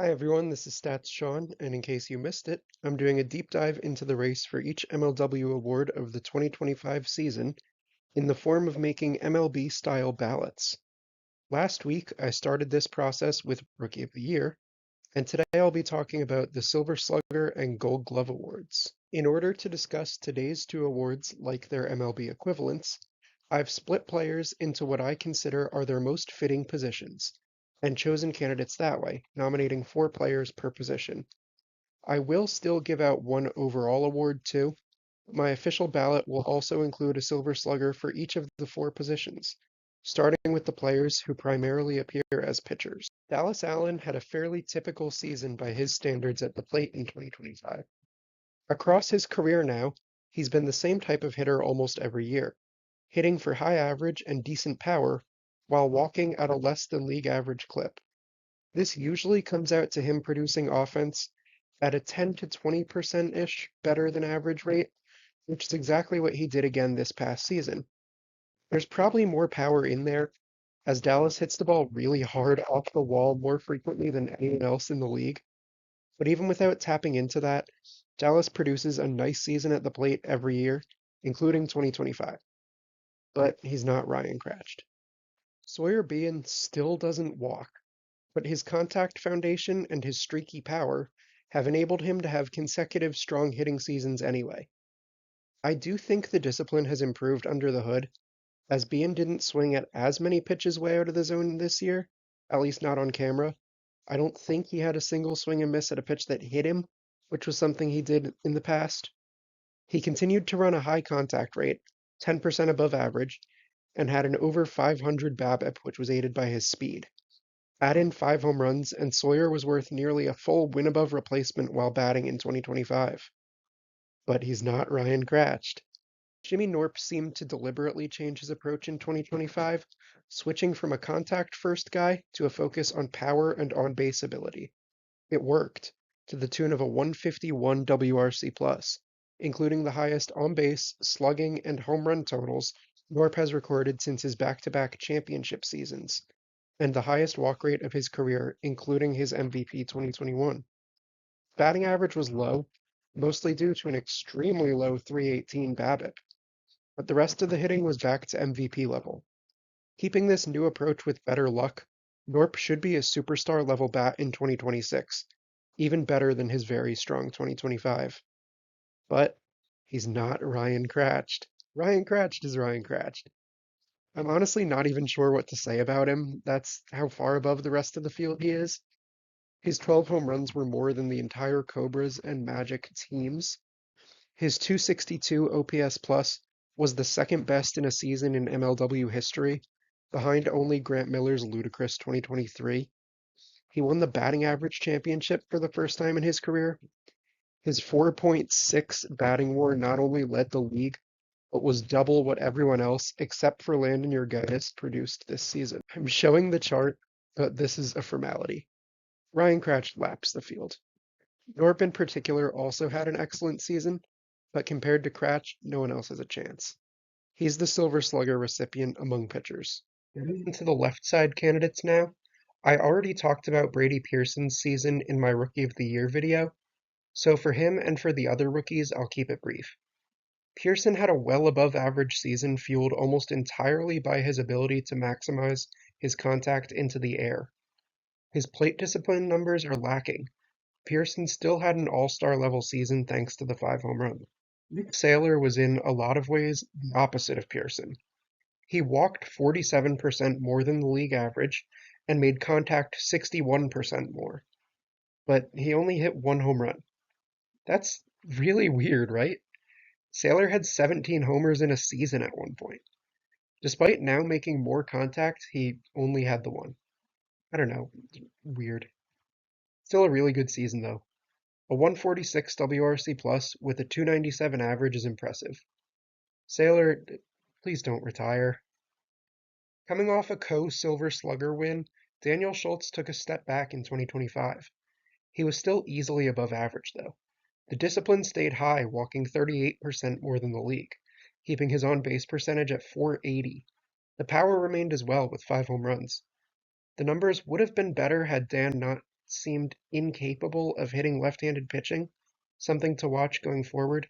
Hi everyone, this is Stats Sean, and in case you missed it, I'm doing a deep dive into the race for each MLW award of the 2025 season in the form of making MLB-style ballots. Last week, I started this process with Rookie of the Year, and today I'll be talking about the Silver Slugger and Gold Glove awards. In order to discuss today's two awards like their MLB equivalents, I've split players into what I consider are their most fitting positions, and chosen candidates that way, nominating 4 players per position. I will still give out one overall award too. My official ballot will also include a Silver Slugger for each of the 4 positions, starting with the players who primarily appear as pitchers. Dallas Allen had a fairly typical season by his standards at the plate in 2025. Across his career now, he's been the same type of hitter almost every year, hitting for high average and decent power while walking at a less than league average clip. This usually comes out to him producing offense at a 10 to 20%-ish better than average rate, which is exactly what he did again this past season. There's probably more power in there, as Dallas hits the ball really hard off the wall more frequently than anyone else in the league. But even without tapping into that, Dallas produces a nice season at the plate every year, including 2025. But he's not Ryan Cratched. Sawyer Bean still doesn't walk, but his contact foundation and his streaky power have enabled him to have consecutive strong hitting seasons anyway. I do think the discipline has improved under the hood, as Bean didn't swing at as many pitches way out of the zone this year, at least not on camera. I don't think he had a single swing and miss at a pitch that hit him, which was something he did in the past. He continued to run a high contact rate, 10% above average, and had an over 500 BABIP, which was aided by his speed. Add in 5 home runs, and Sawyer was worth nearly a full win above replacement while batting in 2025. But he's not Ryan Cratched. Jimmy Norp seemed to deliberately change his approach in 2025, switching from a contact first guy to a focus on power and on base ability. It worked, to the tune of a 151 WRC plus, including the highest on base, slugging, and home run totals Norp has recorded since his back-to-back championship seasons, and the highest walk rate of his career, including his MVP 2021. Batting average was low, mostly due to an extremely low 318 BABIP, but the rest of the hitting was back to MVP level. Keeping this new approach with better luck, Norp should be a superstar level bat in 2026, even better than his very strong 2025. But he's not Ryan Cratched. Ryan Cratched is Ryan Cratched. I'm honestly not even sure what to say about him. That's how far above the rest of the field he is. His 12 home runs were more than the entire Cobras and Magic teams. His 262 OPS plus was the second best in a season in MLW history, behind only Grant Miller's ludicrous 2023. He won the batting average championship for the first time in his career. His 4.6 batting WAR not only led the league, but was double what everyone else, except for Landon Urganis, produced this season. I'm showing the chart, but this is a formality. Ryan Cratch laps the field. Norp in particular also had an excellent season, but compared to Cratch, no one else has a chance. He's the Silver Slugger recipient among pitchers. Moving into the left side candidates now, I already talked about Brady Pearson's season in my Rookie of the Year video, so for him and for the other rookies, I'll keep it brief. Pearson had a well above average season fueled almost entirely by his ability to maximize his contact into the air. His plate discipline numbers are lacking. Pearson still had an all-star level season thanks to the 5 home runs. Nick Saylor was in a lot of ways the opposite of Pearson. He walked 47% more than the league average and made contact 61% more. But he only hit 1 home run. That's really weird, right? Saylor had 17 homers in a season at one point. Despite now making more contact, he only had the one. I don't know. Weird. Still a really good season, though. A 146 WRC plus with a 297 average is impressive. Saylor, please don't retire. Coming off a co-Silver Slugger win, Daniel Schultz took a step back in 2025. He was still easily above average, though. The discipline stayed high, walking 38% more than the league, keeping his on-base percentage at .480. The power remained as well with 5 home runs. The numbers would have been better had Dan not seemed incapable of hitting left-handed pitching, something to watch going forward.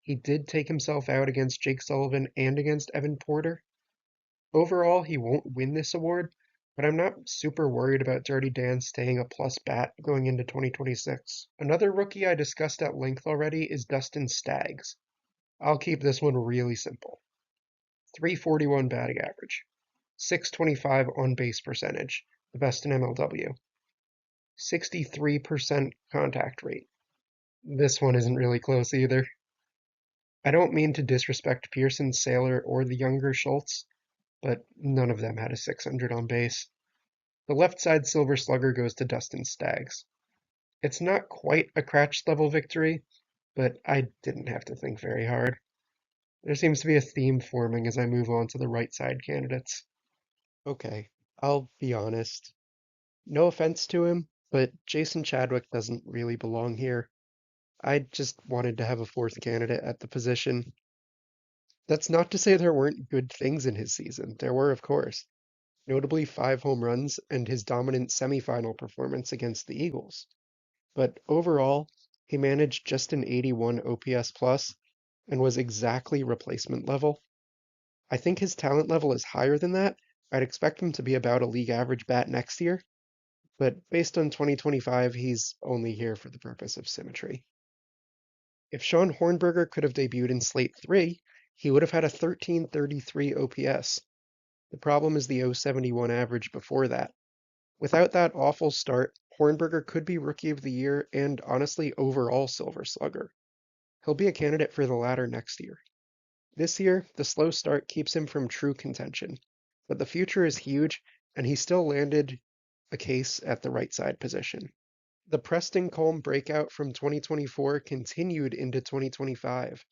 He did take himself out against Jake Sullivan and against Evan Porter. Overall, he won't win this award, but I'm not super worried about Dirty Dan staying a plus bat going into 2026. Another rookie I discussed at length already is Dustin Staggs. I'll keep this one really simple. 341 batting average, 625 on base percentage, the best in MLW, 63% contact rate. This one isn't really close either. I don't mean to disrespect Pearson, Saylor, or the younger Schultz, but none of them had a 600 on base. The left side Silver Slugger goes to Dustin Staggs. It's not quite a Cratch level victory, but I didn't have to think very hard. There seems to be a theme forming as I move on to the right side candidates. Okay, I'll be honest. No offense to him, but Jason Chadwick doesn't really belong here. I just wanted to have a fourth candidate at the position. That's not to say there weren't good things in his season. There were, of course, notably 5 home runs and his dominant semifinal performance against the Eagles. But overall, he managed just an 81 OPS plus and was exactly replacement level. I think his talent level is higher than that. I'd expect him to be about a league average bat next year, but based on 2025, he's only here for the purpose of symmetry. If Sean Hornberger could have debuted in Slate 3, he would have had a 1333 OPS. The problem is the 071 average before that. Without that awful start, Hornberger could be Rookie of the Year and honestly overall Silver Slugger. He'll be a candidate for the latter next year. This year, the slow start keeps him from true contention, but the future is huge, and he still landed a case at the right side position. The Preston Colm breakout from 2024 continued into 2025,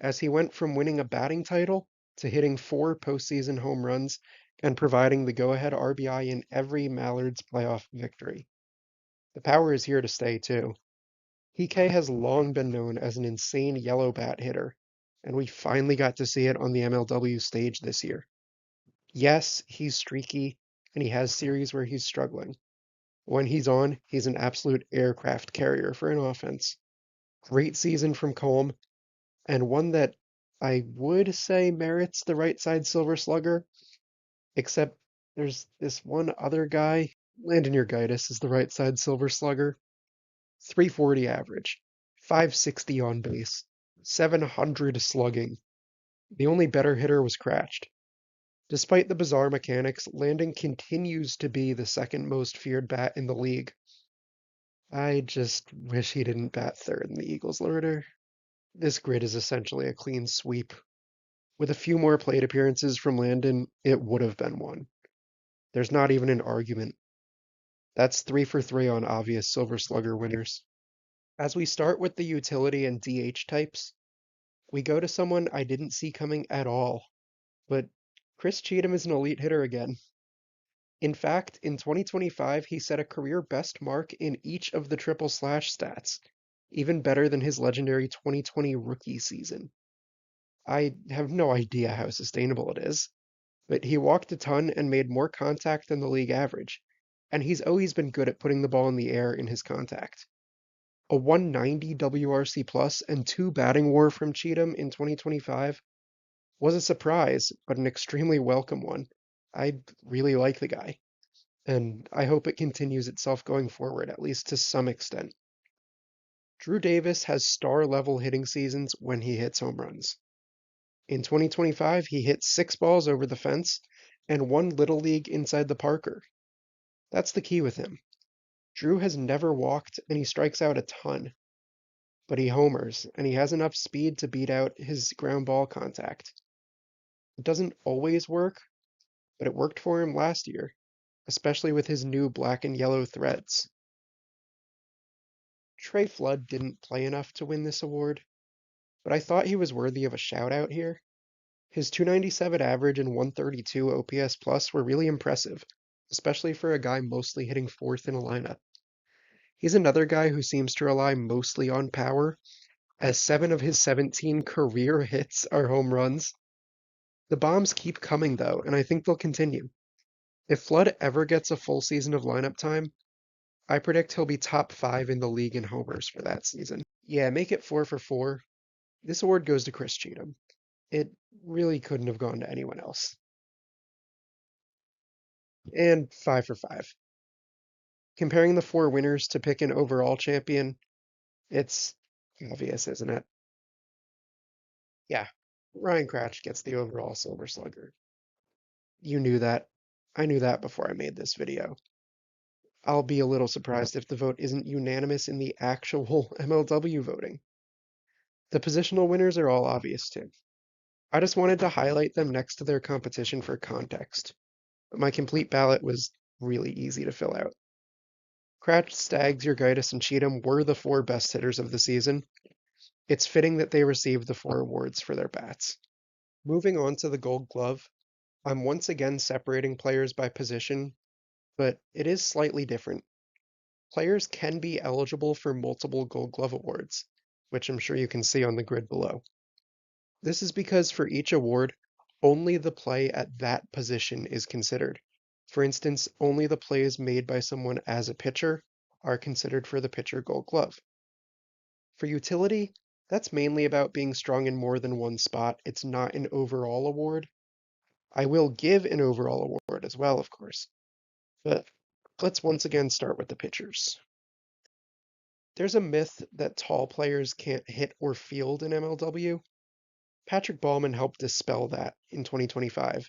as he went from winning a batting title to hitting 4 postseason home runs and providing the go-ahead RBI in every Mallards playoff victory. The power is here to stay, too. PK has long been known as an insane yellow bat hitter, and we finally got to see it on the MLW stage this year. Yes, he's streaky, and he has series where he's struggling. When he's on, he's an absolute aircraft carrier for an offense. Great season from Colm, and one that I would say merits the right side Silver Slugger, except there's this one other guy. Landon Urgitis is the right side Silver Slugger. 340 average, 560 on base, 700 slugging. The only better hitter was Cratched. Despite the bizarre mechanics, Landon continues to be the second most feared bat in the league. I just wish he didn't bat third in the Eagles order. This grid is essentially a clean sweep. With a few more plate appearances from Landon, it would have been one. There's not even an argument. That's 3 for 3 on obvious Silver Slugger winners. As we start with the utility and DH types, we go to someone I didn't see coming at all, but Chris Cheatham is an elite hitter again. In fact, in 2025, he set a career best mark in each of the triple slash stats, even better than his legendary 2020 rookie season. I have no idea how sustainable it is, but he walked a ton and made more contact than the league average, and he's always been good at putting the ball in the air in his contact. A 190 WRC plus and 2 batting WAR from Cheatham in 2025 was a surprise, but an extremely welcome one. I really like the guy, and I hope it continues itself going forward, at least to some extent. Drew Davis has star-level hitting seasons when he hits home runs. In 2025, he hit 6 balls over the fence and 1 Little League inside the Parker. That's the key with him. Drew has never walked, and he strikes out a ton. But he homers, and he has enough speed to beat out his ground ball contact. It doesn't always work, but it worked for him last year, especially with his new black and yellow threads. Trey Flood didn't play enough to win this award, but I thought he was worthy of a shout-out here. His 297 average and 132 OPS plus were really impressive, especially for a guy mostly hitting 4th in a lineup. He's another guy who seems to rely mostly on power, as 7 of his 17 career hits are home runs. The bombs keep coming though, and I think they'll continue. If Flood ever gets a full season of lineup time, I predict he'll be top 5 in the league in homers for that season. Yeah, make it 4 for 4. This award goes to Chris Cheatham. It really couldn't have gone to anyone else. And 5 for 5. Comparing the 4 winners to pick an overall champion, it's obvious, isn't it? Yeah, Ryan Cratch gets the overall Silver Slugger. You knew that. I knew that before I made this video. I'll be a little surprised if the vote isn't unanimous in the actual MLW voting. The positional winners are all obvious too. I just wanted to highlight them next to their competition for context. My complete ballot was really easy to fill out. Cratch, Staggs, Urgitis, and Cheatham were the 4 best hitters of the season. It's fitting that they received the 4 awards for their bats. Moving on to the Gold Glove, I'm once again separating players by position, but it is slightly different. Players can be eligible for multiple Gold Glove awards, which I'm sure you can see on the grid below. This is because for each award, only the play at that position is considered. For instance, only the plays made by someone as a pitcher are considered for the pitcher Gold Glove. For utility, that's mainly about being strong in more than one spot. It's not an overall award. I will give an overall award as well, of course. But let's once again start with the pitchers. There's a myth that tall players can't hit or field in MLW. Patrick Ballman helped dispel that in 2025,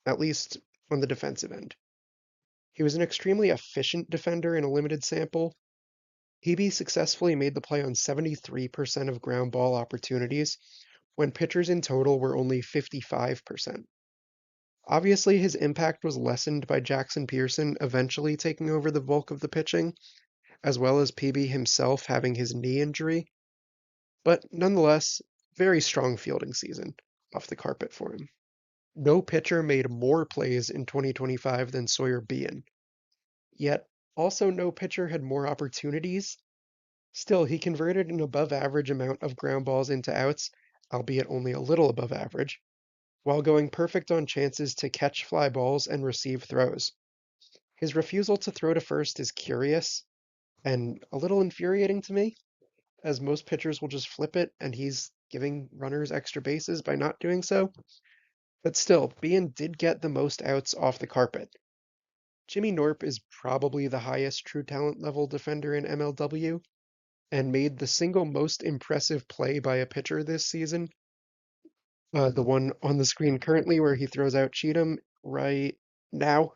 at least on the defensive end. He was an extremely efficient defender in a limited sample. PB successfully made the play on 73% of ground ball opportunities, when pitchers in total were only 55%. Obviously, his impact was lessened by Jackson Pearson eventually taking over the bulk of the pitching, as well as PB himself having his knee injury, but nonetheless, very strong fielding season off the carpet for him. No pitcher made more plays in 2025 than Sawyer Bean, yet also no pitcher had more opportunities. Still, he converted an above-average amount of ground balls into outs, albeit only a little above average, while going perfect on chances to catch fly balls and receive throws. His refusal to throw to first is curious and a little infuriating to me, as most pitchers will just flip it and he's giving runners extra bases by not doing so. But still, Bean did get the most outs off the carpet. Jimmy Norp is probably the highest true talent level defender in MLW, and made the single most impressive play by a pitcher this season. The one on the screen currently where he throws out Cheatham right now.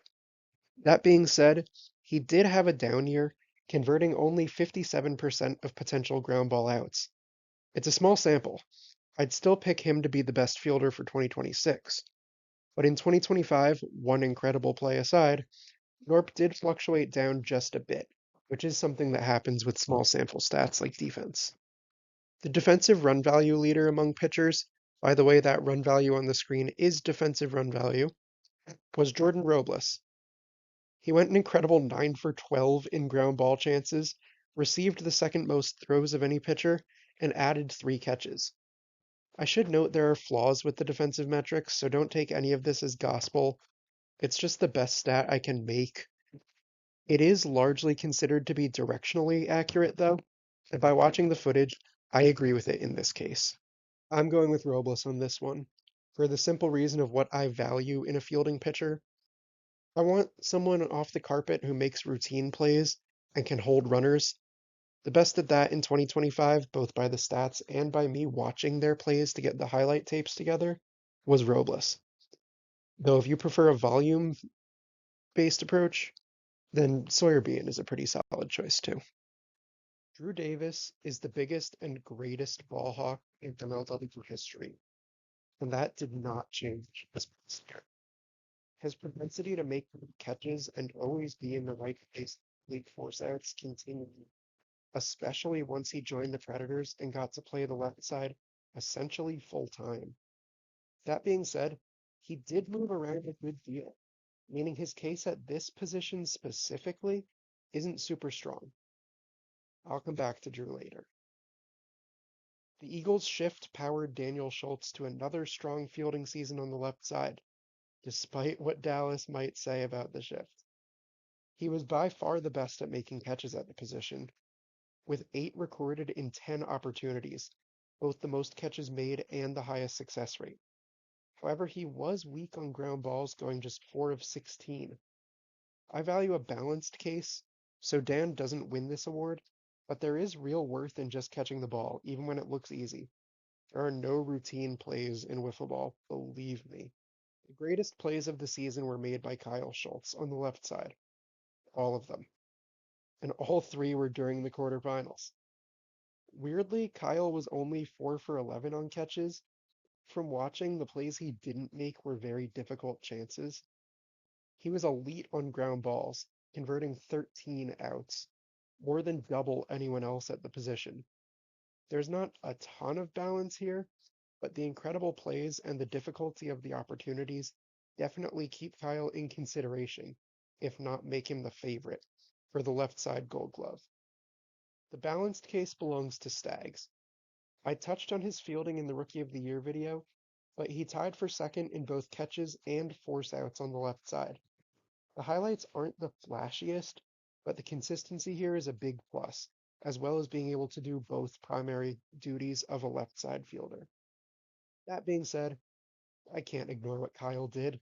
That being said, he did have a down year, converting only 57% of potential ground ball outs. It's a small sample. I'd still pick him to be the best fielder for 2026. But in 2025, one incredible play aside, Norp did fluctuate down just a bit, which is something that happens with small sample stats like defense. The defensive run value leader among pitchers, by the way, that run value on the screen is defensive run value, was Jordan Robles. He went an incredible 9 for 12 in ground ball chances, received the second most throws of any pitcher, and added 3 catches. I should note there are flaws with the defensive metrics, so don't take any of this as gospel. It's just the best stat I can make. It is largely considered to be directionally accurate, though, and by watching the footage, I agree with it in this case. I'm going with Robles on this one, for the simple reason of what I value in a fielding pitcher. I want someone off the carpet who makes routine plays and can hold runners. The best at that in 2025, both by the stats and by me watching their plays to get the highlight tapes together, was Robles. Though if you prefer a volume-based approach, then Sawyer Bean is a pretty solid choice too. Drew Davis is the biggest and greatest ball hawk in MLW history, and that did not change this past year. His propensity to make catches and always be in the right place league force outs continued, especially once he joined the Predators and got to play the left side essentially full time. That being said, he did move around a good deal, meaning his case at this position specifically isn't super strong. I'll come back to Drew later. The Eagles' shift powered Daniel Schultz to another strong fielding season on the left side, despite what Dallas might say about the shift. He was by far the best at making catches at the position, with 8 recorded in 10 opportunities, both the most catches made and the highest success rate. However, he was weak on ground balls, going just 4 of 16. I value a balanced case, so Dan doesn't win this award, but there is real worth in just catching the ball, even when it looks easy. There are no routine plays in wiffle ball, believe me. The greatest plays of the season were made by Kyle Schultz on the left side, all of them, and all 3 were during the quarterfinals. Weirdly, Kyle was only 4 for 11 on catches. From watching, the plays he didn't make were very difficult chances. He was elite on ground balls, converting 13 outs, more than double anyone else at the position. There's not a ton of balance here, but the incredible plays and the difficulty of the opportunities definitely keep Kyle in consideration, if not make him the favorite, for the left side Gold Glove. The balanced case belongs to Stags. I touched on his fielding in the Rookie of the Year video, but he tied for second in both catches and force outs on the left side. The highlights aren't the flashiest, but the consistency here is a big plus, as well as being able to do both primary duties of a left side fielder. That being said, I can't ignore what Kyle did.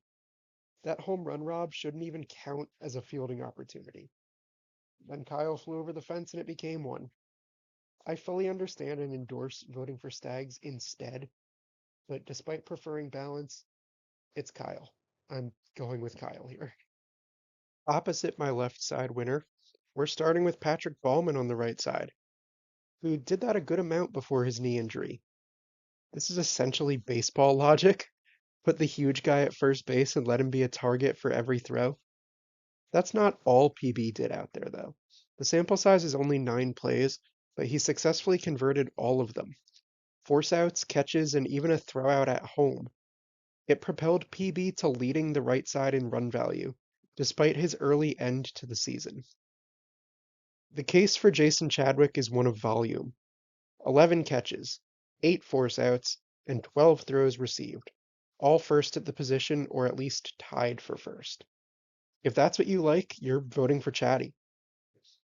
That home run rob shouldn't even count as a fielding opportunity. Then Kyle flew over the fence and it became one. I fully understand and endorse voting for Stags instead, but despite preferring balance, it's Kyle. I'm going with Kyle here. Opposite my left side winner, we're starting with Patrick Ballman on the right side, who did that a good amount before his knee injury. This is essentially baseball logic. Put the huge guy at first base and let him be a target for every throw. That's not all PB did out there, though. The sample size is only 9 plays, but he successfully converted all of them. Force outs, catches, and even a throwout at home. It propelled PB to leading the right side in run value, despite his early end to the season. The case for Jason Chadwick is one of volume. 11 catches, 8 force outs, and 12 throws received, all first at the position or at least tied for first. If that's what you like, you're voting for Chatty.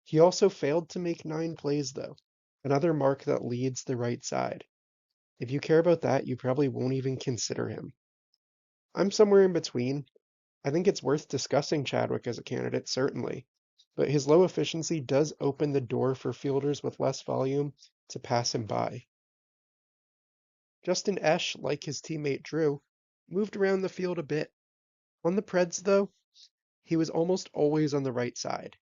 He also failed to make 9 plays, though, another mark that leads the right side. If you care about that, you probably won't even consider him. I'm somewhere in between. I think it's worth discussing Chadwick as a candidate, certainly, but his low efficiency does open the door for fielders with less volume to pass him by. Justin Esch, like his teammate Drew, moved around the field a bit. On the Preds, though, he was almost always on the right side.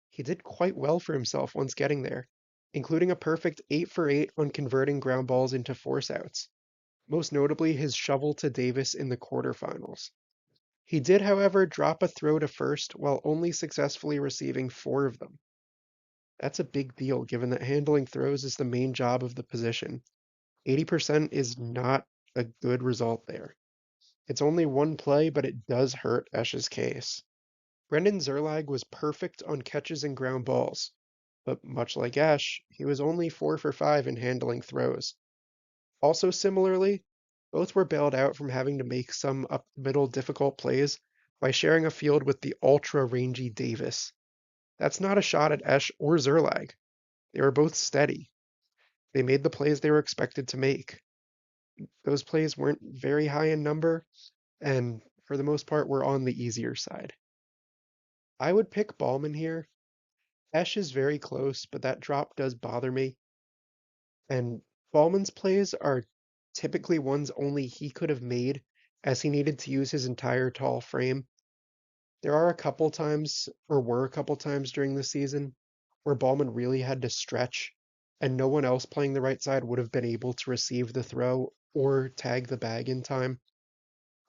He did quite well for himself once getting there, including a perfect 8 for 8 on converting ground balls into force outs, most notably his shovel to Davis in the quarterfinals. He did, however, drop a throw to first while only successfully receiving 4 of them. That's a big deal given that handling throws is the main job of the position. 80% is not a good result there. It's only one play, but it does hurt Esch's case. Brendan Zerlag was perfect on catches and ground balls, but much like Esch, he was only 4 for 5 in handling throws. Also similarly, both were bailed out from having to make some up-the-middle difficult plays by sharing a field with the ultra-rangy Davis. That's not a shot at Esch or Zerlag. They were both steady. They made the plays they were expected to make. Those plays weren't very high in number, and for the most part were on the easier side. I would pick Ballman here. Esch is very close, but that drop does bother me. And Ballman's plays are typically ones only he could have made, as he needed to use his entire tall frame. There are a couple times, or were a couple times during the season, where Ballman really had to stretch, and no one else playing the right side would have been able to receive the throw or tag the bag in time.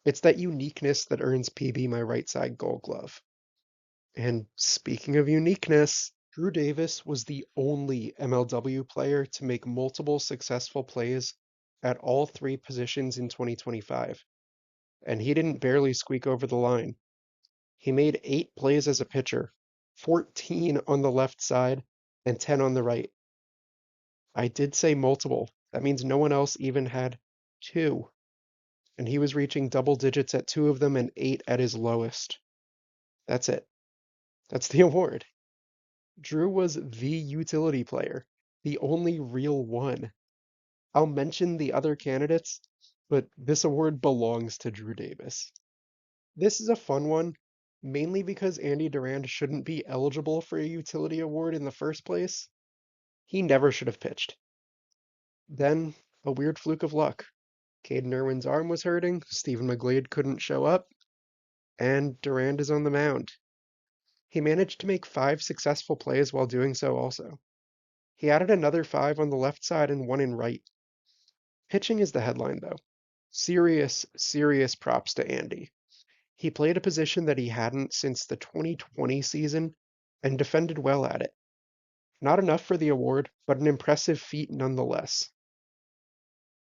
It's that uniqueness that earns PB my right side Gold Glove. And speaking of uniqueness, Drew Davis was the only MLW player to make multiple successful plays at all 3 positions in 2025, and he didn't barely squeak over the line. He made 8 plays as a pitcher, 14 on the left side and 10 on the right. I did say multiple. That means no one else even had 2, and he was reaching double digits at 2 of them and 8 at his lowest. That's it. That's the award. Drew was the utility player, the only real one. I'll mention the other candidates, but this award belongs to Drew Davis. This is a fun one, mainly because Andy Durand shouldn't be eligible for a utility award in the first place. He never should have pitched. Then, a weird fluke of luck. Caden Irwin's arm was hurting, Stephen McGlade couldn't show up, and Durand is on the mound. He managed to make 5 successful plays while doing so also. He added another 5 on the left side and 1 in right. Pitching is the headline, though. Serious, serious props to Andy. He played a position that he hadn't since the 2020 season and defended well at it. Not enough for the award, but an impressive feat nonetheless.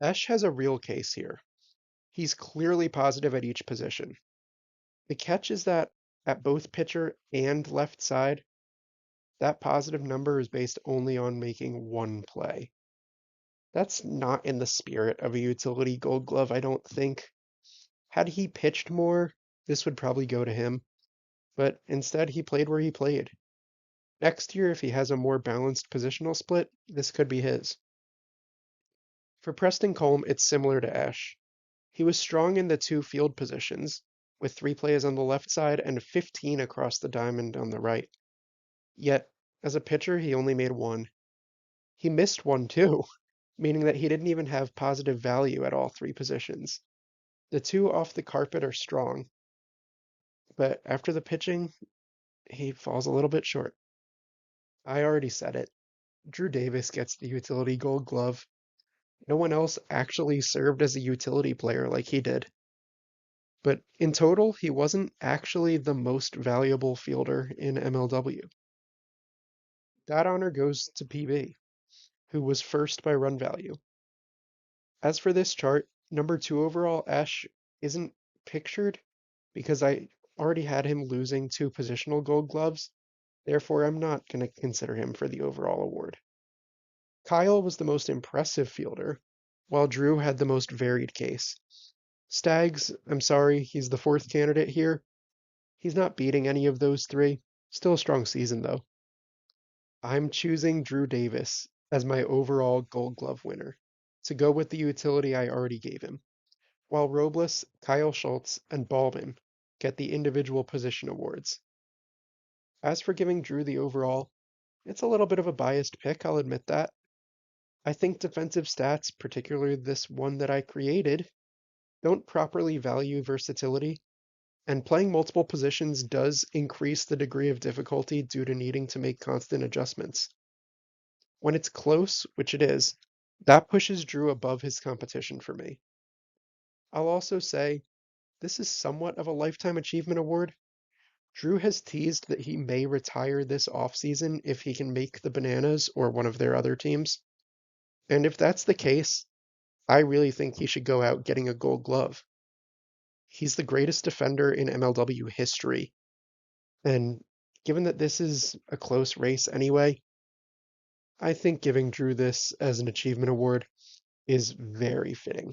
Esh has a real case here. He's clearly positive at each position. The catch is that at both pitcher and left side, that positive number is based only on making 1 play. That's not in the spirit of a utility gold glove, I don't think. Had he pitched more, this would probably go to him, but instead he played where he played. Next year, if he has a more balanced positional split, this could be his. For Preston Colm, it's similar to Esh. He was strong in the 2 field positions, with 3 plays on the left side and 15 across the diamond on the right. Yet, as a pitcher, he only made 1. He missed 1 too, meaning that he didn't even have positive value at all 3 positions. The 2 off the carpet are strong, but after the pitching, he falls a little bit short. I already said it. Drew Davis gets the utility gold glove. No one else actually served as a utility player like he did. But in total, he wasn't actually the most valuable fielder in MLW. That honor goes to PB, who was first by run value. As for this chart, number 2 overall Ash isn't pictured because I already had him losing 2 positional gold gloves, therefore I'm not going to consider him for the overall award. Kyle was the most impressive fielder, while Drew had the most varied case. Staggs, I'm sorry, he's the 4th candidate here. He's not beating any of those 3. Still a strong season, though. I'm choosing Drew Davis as my overall Gold Glove winner, to go with the utility I already gave him, while Robles, Kyle Schultz, and Ballman get the individual position awards. As for giving Drew the overall, it's a little bit of a biased pick, I'll admit that. I think defensive stats, particularly this one that I created, don't properly value versatility, and playing multiple positions does increase the degree of difficulty due to needing to make constant adjustments. When it's close, which it is, that pushes Drew above his competition for me. I'll also say this is somewhat of a lifetime achievement award. Drew has teased that he may retire this offseason if he can make the Bananas or one of their other teams. And if that's the case, I really think he should go out getting a gold glove. He's the greatest defender in MLW history. And given that this is a close race anyway, I think giving Drew this as an achievement award is very fitting.